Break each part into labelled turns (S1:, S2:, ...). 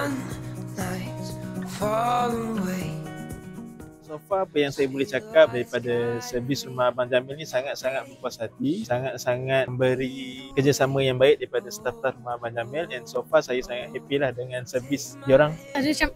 S1: one night fall away.
S2: So far apa yang saya boleh cakap daripada servis rumah Abang Jamil ni sangat-sangat berpuas hati, sangat-sangat memberi kerjasama yang baik daripada staf-staf rumah Abang Jamil, and so far saya sangat happy lah dengan servis diorang.
S3: Ada macam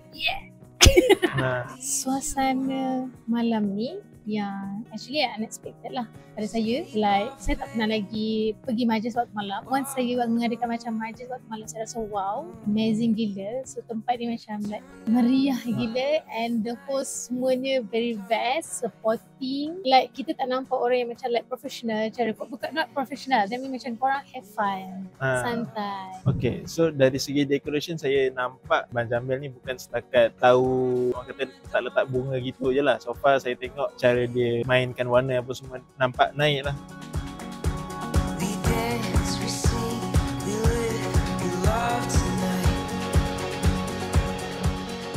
S3: suasana malam ni yang actually unexpected lah pada saya. Like saya tak pernah lagi pergi majlis waktu malam. Once saya mengadakan macam majlis waktu malam, saya rasa wow, amazing gila. So tempat ni macam like meriah gila, and the host semuanya very best, supporting. Like kita tak nampak orang yang macam like professional cara, bukan not professional, tapi macam korang have fun, santai.
S2: Okay, so dari segi decoration saya nampak Abang Jamil ni bukan setakat tahu orang kata tak letak bunga gitu je lah. So far saya tengok cara dia mainkan warna apa semua nampak naik lah.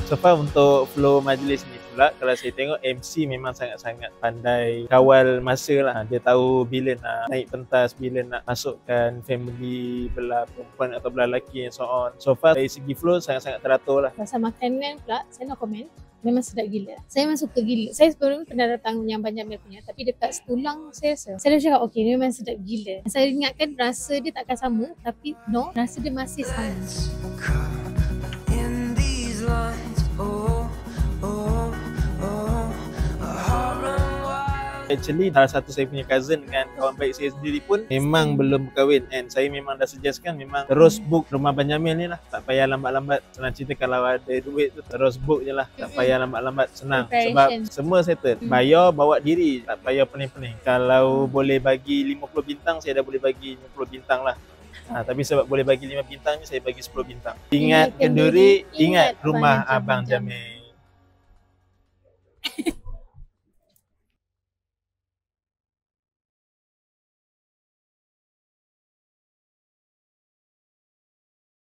S2: So far untuk flow majlis ni pula, kalau saya tengok MC memang sangat-sangat pandai kawal masa lah. Dia tahu bila nak naik pentas, bila nak masukkan family belah perempuan atau belah lelaki and so on. So far dari segi flow sangat-sangat teratur lah.
S3: Pasal makanan pula, saya nak komen, memang sedap gila. Saya memang suka gila. Saya sebelum pernah datang yang banyak punya, tapi dekat Setulang saya rasa, saya dah cakap okay, ni memang sedap gila. Saya ingatkan rasa dia takkan sama, tapi no, rasa dia masih sama.
S2: Actually salah satu saya punya cousin dengan kawan baik saya sendiri pun memang belum berkahwin, and saya memang dah suggestkan memang terus book rumah Abang Jamil ni lah. Tak payah lambat-lambat. Senang cerita kalau ada duit tu terus book je lah. Tak payah lambat-lambat, senang. Sebab semua settle. Bayar bawa diri, tak payah pening-pening. Kalau boleh bagi 50 bintang, saya dah boleh bagi 50 bintang lah. Tapi sebab boleh bagi 5 bintang ni, saya bagi 10 bintang. Ingat Kenduri, ingat rumah Abang Jamil.